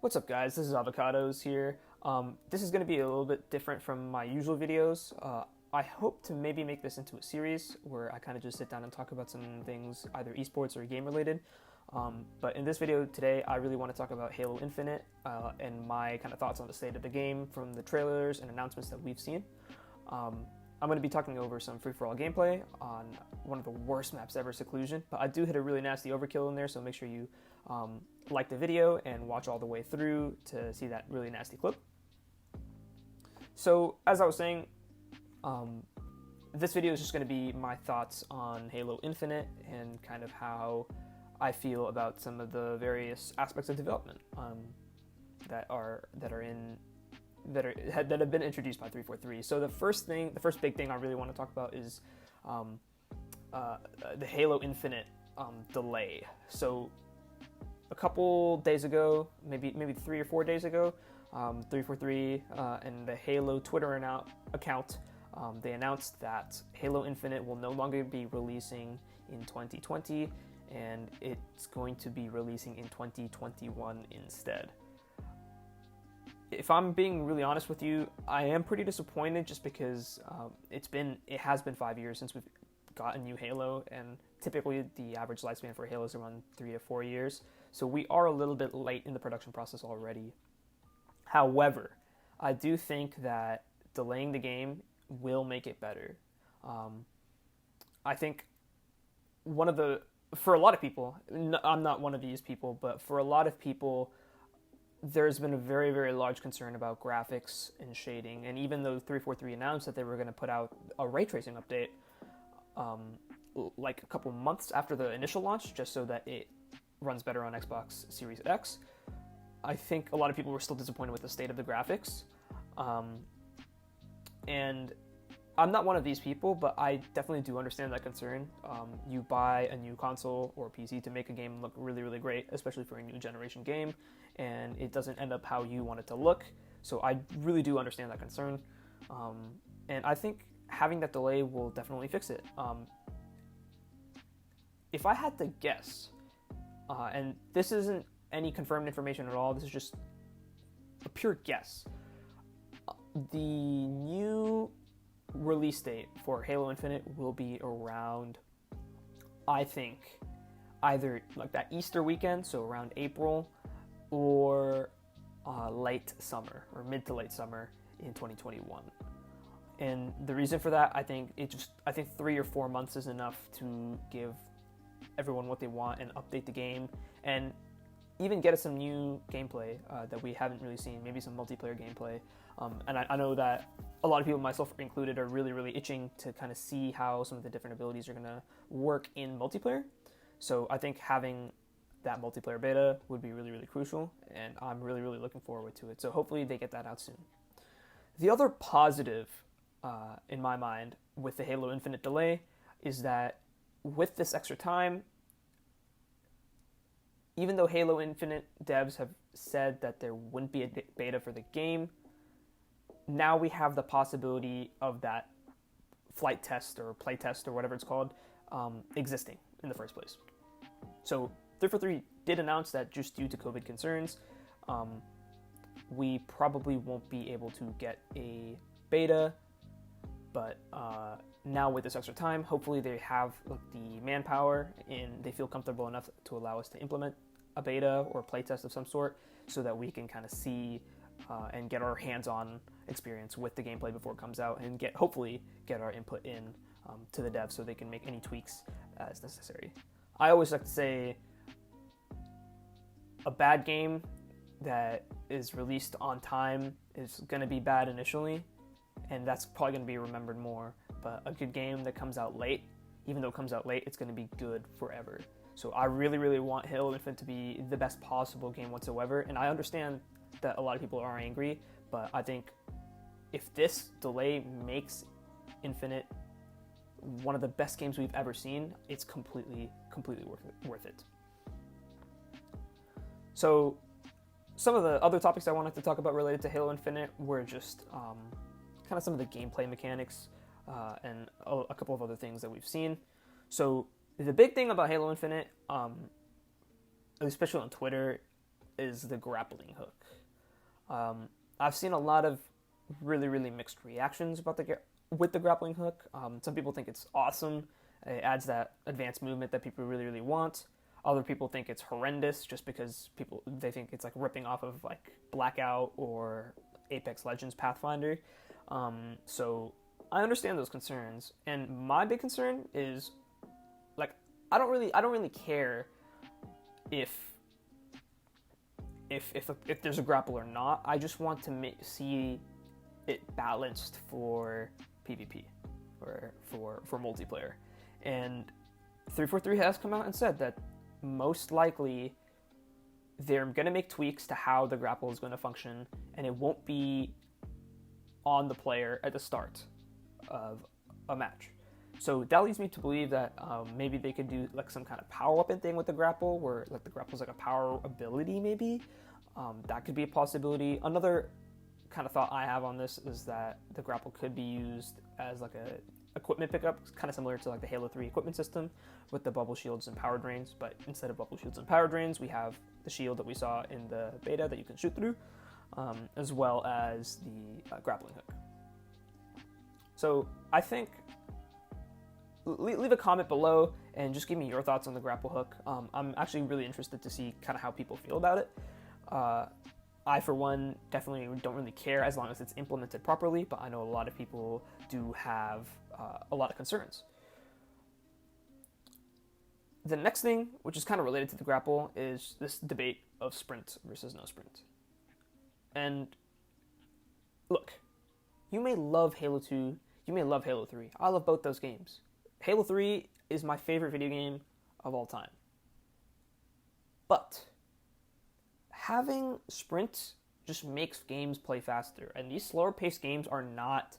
What's up, guys? This is Avocados here. This is going to be a little bit different from my usual videos. I hope to maybe make this into a series where I kind of just sit down and talk about some things, either esports or game related. But in this video today, I really want to talk about Halo Infinite and my kind of thoughts on the state of the game from the trailers and announcements that we've seen. I'm going to be talking over some free-for-all gameplay on one of the worst maps ever, Seclusion, but I do hit a really nasty overkill in there, so make sure you like the video and watch all the way through to see that really nasty clip. So, as I was saying, this video is just going to be my thoughts on Halo Infinite and kind of how I feel about some of the various aspects of development that have been introduced by 343. So the first big thing I really want to talk about is the Halo Infinite delay. So a couple days ago, maybe 3 or 4 days ago, 343 and the Halo Twitter account, they announced that Halo Infinite will no longer be releasing in 2020, and it's going to be releasing in 2021 instead. If I'm being really honest with you, I am pretty disappointed just because it has been 5 years since we've got a new Halo, and typically the average lifespan for Halo is around 3 to 4 years. So we are a little bit late in the production process already. However, I do think that delaying the game will make it better. I think for a lot of people, I'm not one of these people, but for a lot of people, there's been a very, very large concern about graphics and shading. And even though 343 announced that they were going to put out a ray tracing update like a couple months after the initial launch, just so that it runs better on Xbox Series X, I think a lot of people were still disappointed with the state of the graphics. And I'm not one of these people, but I definitely do understand that concern. You buy a new console or PC to make a game look really, really great, especially for a new generation game, and it doesn't end up how you want it to look. So I really do understand that concern. And I think having that delay will definitely fix it. If I had to guess, and this isn't any confirmed information at all, this is just a pure guess, the new release date for Halo Infinite will be around, I think, either like that Easter weekend, so around April, or late summer or mid to late summer in 2021. And the reason for that, I think 3 or 4 months is enough to give everyone what they want and update the game, and even get us some new gameplay that we haven't really seen, maybe some multiplayer gameplay. And I know that a lot of people, myself included, are really, really itching to kind of see how some of the different abilities are going to work in multiplayer. So I think having that multiplayer beta would be really, really crucial, and I'm really, really looking forward to it. So hopefully they get that out soon. The other positive, in my mind, with the Halo Infinite delay is that with this extra time, even though Halo Infinite devs have said that there wouldn't be a beta for the game, now we have the possibility of that flight test or play test or whatever it's called existing in the first place. So 343 did announce that just due to COVID concerns, we probably won't be able to get a beta, but now with this extra time, hopefully they have the manpower and they feel comfortable enough to allow us to implement a beta or playtest of some sort, so that we can kind of see and get our hands-on experience with the gameplay before it comes out, and hopefully get our input in to the devs so they can make any tweaks as necessary. I always like to say a bad game that is released on time is going to be bad initially, and that's probably going to be remembered more. But a good game that comes out late, even though it comes out late, it's going to be good forever. So I really, really want Halo Infinite to be the best possible game whatsoever, and I understand that a lot of people are angry, but I think if this delay makes Infinite one of the best games we've ever seen, it's completely worth it. So some of the other topics I wanted to talk about related to Halo Infinite were just kind of some of the gameplay mechanics and a couple of other things that we've seen. So the big thing about Halo Infinite, especially on Twitter, is the grappling hook. I've seen a lot of really, really mixed reactions about with the grappling hook. Some people think it's awesome. It adds that advanced movement that people really, really want. Other people think it's horrendous just because they think it's like ripping off of like Blackout or Apex Legends Pathfinder. So I understand those concerns, and my big concern is like I don't really care if there's a grapple or not. I just want to see it balanced for PvP or for multiplayer. And 343 has come out and said that most likely they're going to make tweaks to how the grapple is going to function, and it won't be on the player at the start of a match. So that leads me to believe that maybe they could do like some kind of power weapon thing with the grapple, where like the grapple's like a power ability maybe. That could be a possibility. Another kind of thought I have on this is that the grapple could be used as like a equipment pickup, kind of similar to like the Halo 3 equipment system with the bubble shields and power drains, but instead of bubble shields and power drains, we have the shield that we saw in the beta that you can shoot through, as well as the grappling hook. So I think leave a comment below and just give me your thoughts on the grapple hook. I'm actually really interested to see kind of how people feel about it. I, for one, definitely don't really care as long as it's implemented properly, but I know a lot of people do have a lot of concerns. The next thing, which is kind of related to the grapple, is this debate of sprint versus no sprint. And look, you may love Halo 2, you may love Halo 3. I love both those games. Halo 3 is my favorite video game of all time. But having sprint just makes games play faster, and these slower paced games are not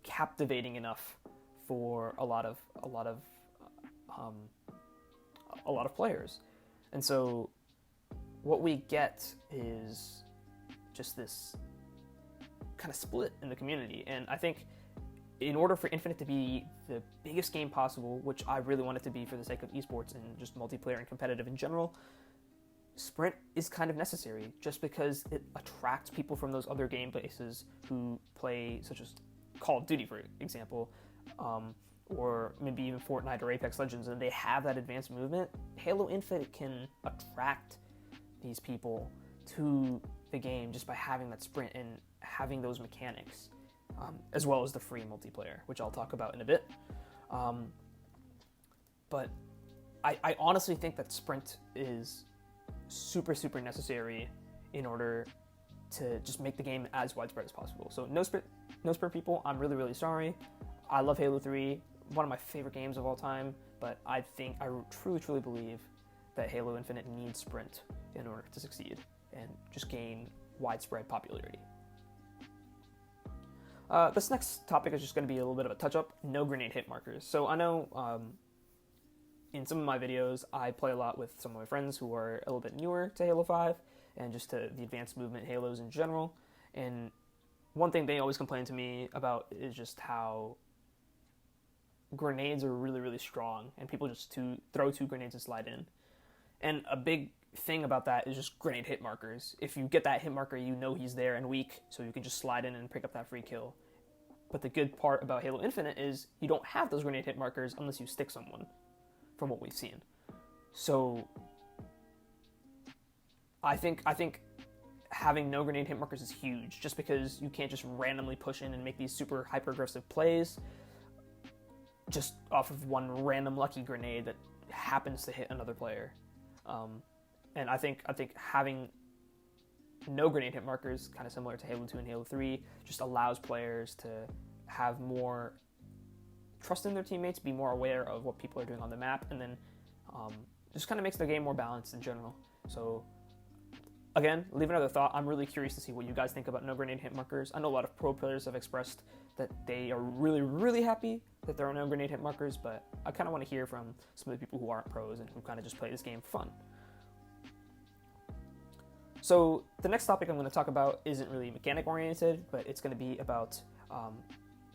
captivating enough for a lot of players. And so what we get is just this kind of split in the community. And I think in order for Infinite to be the biggest game possible, which I really want it to be for the sake of esports and just multiplayer and competitive in general, sprint is kind of necessary just because it attracts people from those other game bases who play, such as Call of Duty, for example, or maybe even Fortnite or Apex Legends, and they have that advanced movement. Halo Infinite can attract these people to the game just by having that sprint and having those mechanics, as well as the free multiplayer, which I'll talk about in a bit. But I honestly think that sprint is super, super necessary in order to just make the game as widespread as possible. So no sprint people, I'm really, really sorry. I love Halo 3, one of my favorite games of all time, but I truly, truly believe that Halo Infinite needs sprint in order to succeed and just gain widespread popularity. This next topic is just going to be a little bit of a touch-up, no grenade hit markers. So I know in some of my videos, I play a lot with some of my friends who are a little bit newer to Halo 5 and just to the advanced movement Halos in general. And one thing they always complain to me about is just how grenades are really, really strong and people just throw 2 grenades and slide in. And a big thing about that is just grenade hit markers. If you get that hit marker, you know he's there and weak, so you can just slide in and pick up that free kill. But the good part about Halo Infinite is you don't have those grenade hit markers unless you stick someone, from what we've seen. So I think having no grenade hit markers is huge, just because you can't just randomly push in and make these super hyper-aggressive plays just off of one random lucky grenade that happens to hit another player. And I think having no grenade hit markers, kind of similar to Halo 2 and Halo 3, just allows players to have more trust in their teammates, be more aware of what people are doing on the map, and then just kind of makes the game more balanced in general. So again, leave another thought. I'm really curious to see what you guys think about no grenade hit markers. I know a lot of pro players have expressed that they are really, really happy that there are no grenade hit markers, but I kind of want to hear from some of the people who aren't pros and who kind of just play this game for fun. So the next topic I'm going to talk about isn't really mechanic oriented, but it's going to be about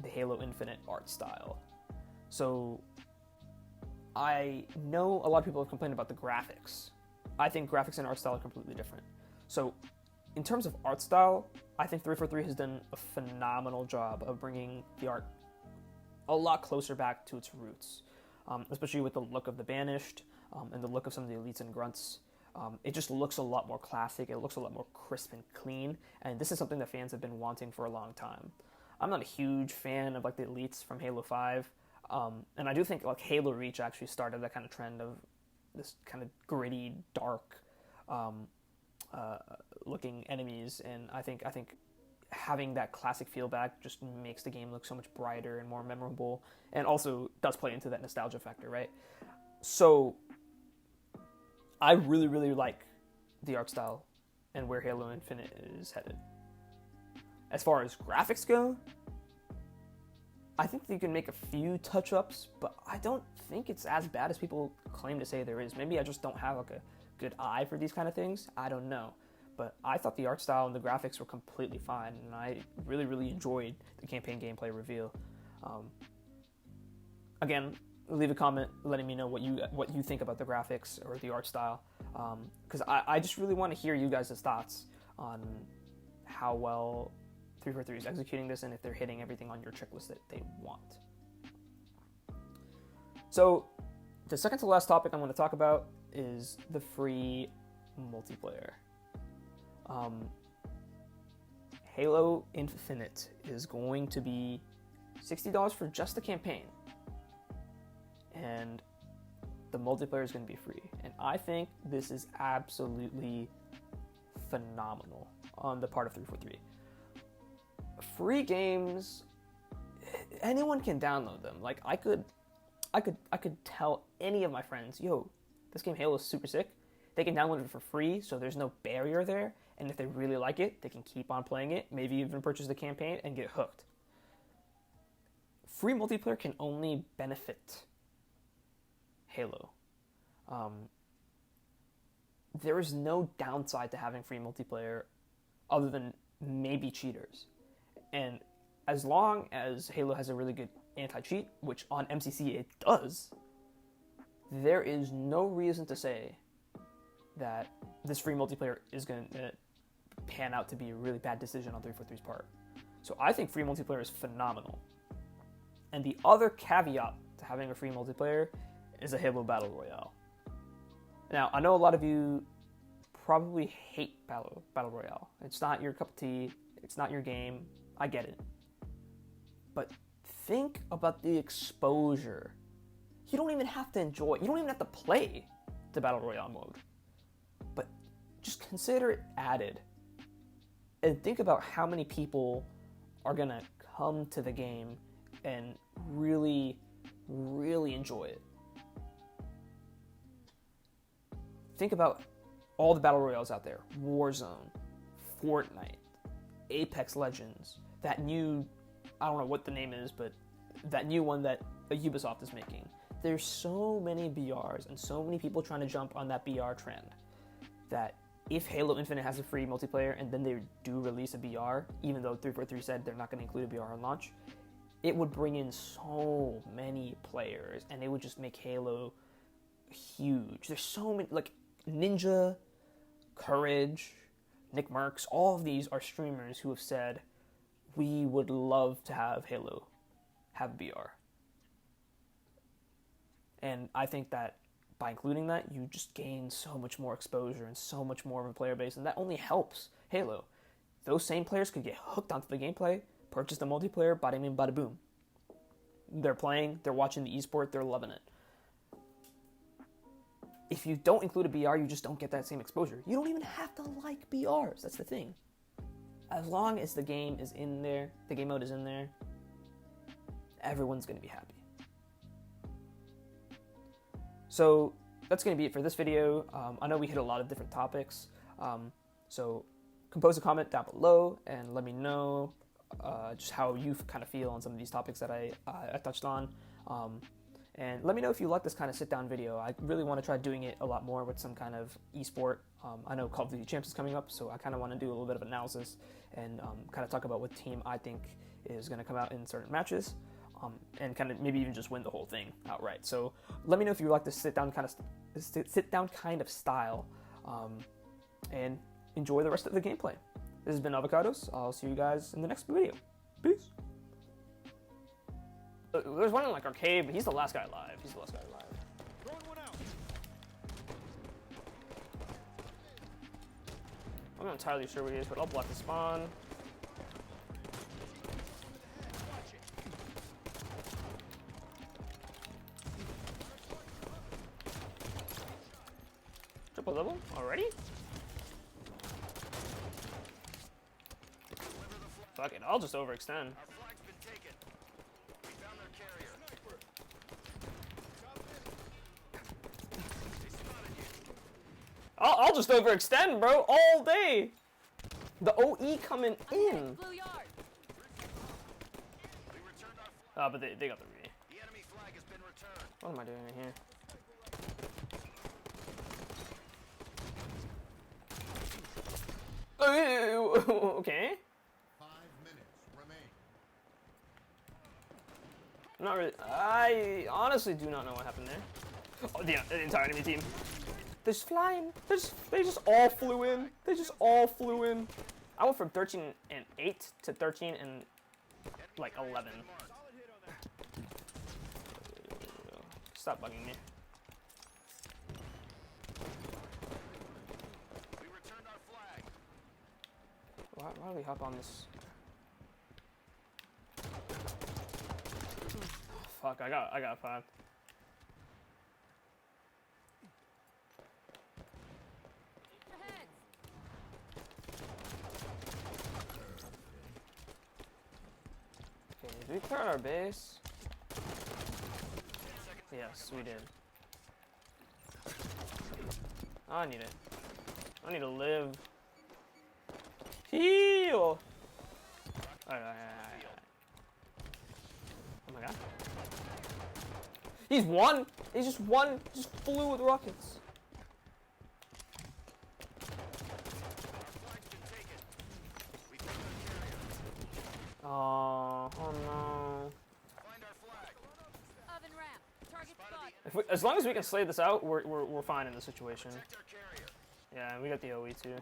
the Halo Infinite art style. So I know a lot of people have complained about the graphics I think graphics and art style are completely different. So in terms of art style, I think 343 has done a phenomenal job of bringing the art a lot closer back to its roots, especially with the look of the Banished and the look of some of the elites and grunts. It just looks a lot more classic. It looks a lot more crisp and clean, and this is something that fans have been wanting for a long time. I'm not a huge fan of like the elites from Halo 5, and I do think like Halo Reach actually started that kind of trend of this kind of gritty, dark looking enemies, and I think having that classic feel back just makes the game look so much brighter and more memorable, and also does play into that nostalgia factor, right? So I really, really like the art style and where Halo Infinite is headed. As far as graphics go, I think you can make a few touch-ups, but I don't think it's as bad as people claim to say there is. Maybe I just don't have like a good eye for these kind of things. I don't know. But I thought the art style and the graphics were completely fine, and I really, really enjoyed the campaign gameplay reveal. Again, leave a comment letting me know what you think about the graphics or the art style, because I just really want to hear you guys' thoughts on how well 343 is executing this and if they're hitting everything on your checklist that they want. So the second to last topic I'm going to talk about is the free multiplayer. Halo Infinite is going to be $60 for just the campaign, and the multiplayer is going to be free. And I think this is absolutely phenomenal on the part of 343. Free games, anyone can download them. Like I could tell any of my friends, yo, this game Halo is super sick. They can download it for free, so there's no barrier there. And if they really like it, they can keep on playing it, maybe even purchase the campaign and get hooked. Free multiplayer can only benefit Halo. There is no downside to having free multiplayer other than maybe cheaters. And as long as Halo has a really good anti-cheat, which on MCC it does, there is no reason to say that this free multiplayer is going to pan out to be a really bad decision on 343's part. So I think free multiplayer is phenomenal. And the other caveat to having a free multiplayer is a Halo Battle Royale. Now, I know a lot of you probably hate Battle Royale. It's not your cup of tea. It's not your game. I get it. But think about the exposure. You don't even have to enjoy, you don't even have to play the Battle Royale mode. But just consider it added. And think about how many people are going to come to the game and really, really enjoy it. Think about all the Battle Royales out there. Warzone, Fortnite, Apex Legends, that new, I don't know what the name is, but that new one that Ubisoft is making. There's so many BRs and so many people trying to jump on that BR trend that if Halo Infinite has a free multiplayer and then they do release a BR, even though 343 said they're not going to include a BR on launch, it would bring in so many players and it would just make Halo huge. There's so many, like Ninja, Courage, Nick Merckx, all of these are streamers who have said, we would love to have Halo have BR. And I think that by including that, you just gain so much more exposure and so much more of a player base, and that only helps Halo. Those same players could get hooked onto the gameplay, purchase the multiplayer, bada bing, bada boom. They're playing, they're watching the esport, they're loving it. If you don't include a BR, you just don't get that same exposure. You don't even have to like BRs, that's the thing. As long as the game is in there, the game mode is in there, everyone's going to be happy. So that's going to be it for this video. I know we hit a lot of different topics. So compose a comment down below and let me know just how you kind of feel on some of these topics that I touched on. And let me know if you like this kind of sit-down video. I really want to try doing it a lot more with some kind of esport. I know Call of Duty Champs is coming up, so I kind of want to do a little bit of analysis and kind of talk about what team I think is going to come out in certain matches. And kind of maybe even just win the whole thing outright. So let me know if you like to sit down kind of sit-down kind of style, and enjoy the rest of the gameplay. This has been Avocados. I'll see you guys in the next video. Peace. There's one in like arcade, but he's the last guy alive. He's the last guy alive. I'm not entirely sure what he is, but I'll block the spawn. Triple level already? Fuck it, I'll just overextend. I'll just overextend, bro, all day. The OE coming in. But they got the re. What am I doing in here? Okay. 5 minutes remain. Not really. I honestly do not know what happened there. Oh, the entire enemy team. They're just flying. They just all flew in. They just all flew in. I went from 13 and 8 to 13 and like 11. Stop bugging me. Why do we hop on this? Oh, fuck, I got 5. Okay, did we clear out our base? Yes, we did. Oh, I need it. I need to live. Heal! Alright. Oh my god. He's one! He's just one! Just flew with rockets. Oh no. As long as we can slay this out, we're fine in the situation. Yeah, we got the OE too.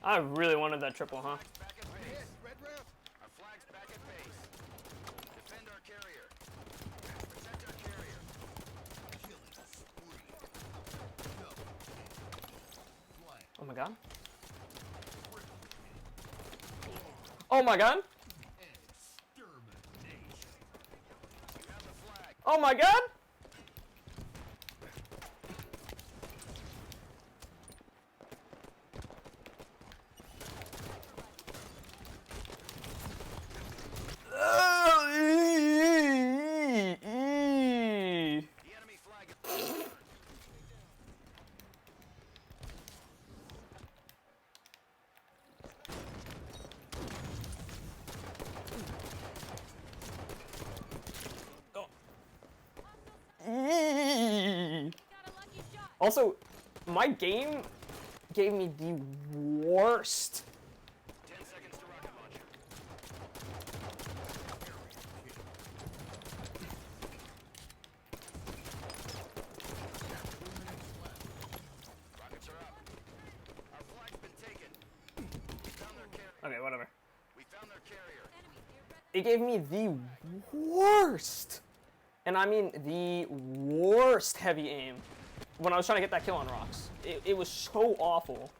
I really wanted that triple, huh? Oh my god. Oh my god. Oh my god. Also, my game gave me the worst. 10 seconds to rocket launcher. Rockets are up. Our flag's been taken. We found their carrier. Okay, whatever. We found their carrier. It gave me the worst, and I mean the worst heavy aim when I was trying to get that kill on rocks. It was so awful.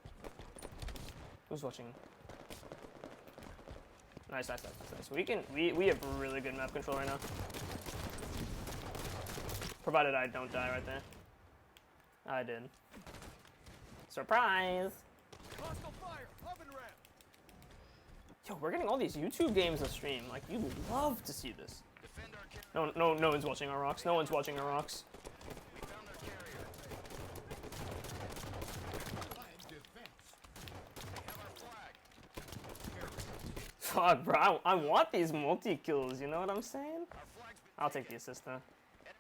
Who's watching? Nice. We have really good map control right now. Provided I don't die right there. I did. Surprise! Hostile fire. Oven ramp. Yo, we're getting all these YouTube games to stream. Like, you love to see this. Defend our carrier. No one's watching our rocks. No one's watching our rocks. We found their carrier. Flag defense. They have our flag. Fuck, bro. I want these multi-kills, you know what I'm saying? Our flag's been I'll take the assist, though.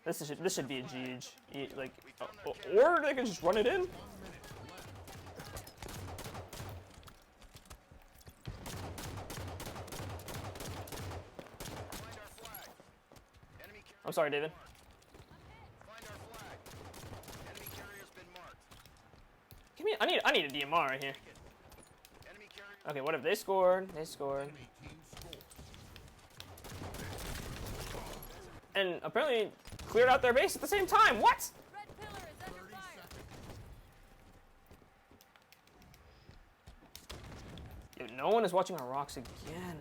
This should be a GG. Like, or they can just run it in. Find our flag. Enemy carrier. I'm sorry, David. Find our flag. Enemy carrier's been marked. Give me. I need a DMR right here. Enemy carrier. Okay, what if they scored? They scored. And apparently cleared out their base at the same time. What? Red pillar is under fire. Dude, no one is watching our rocks again.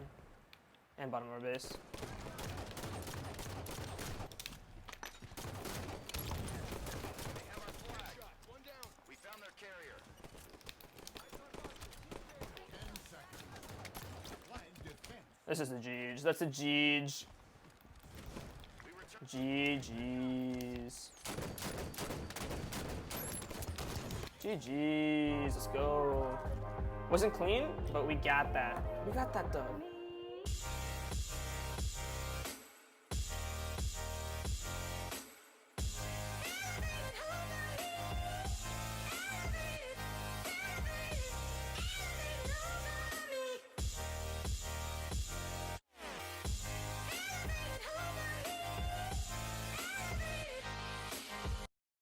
And bottom of our base. They have our flag. One down. We found their carrier. This is the GG. That's the GG. We return. GG's. GG's. Let's go. Wasn't clean, but we got that. We got that done.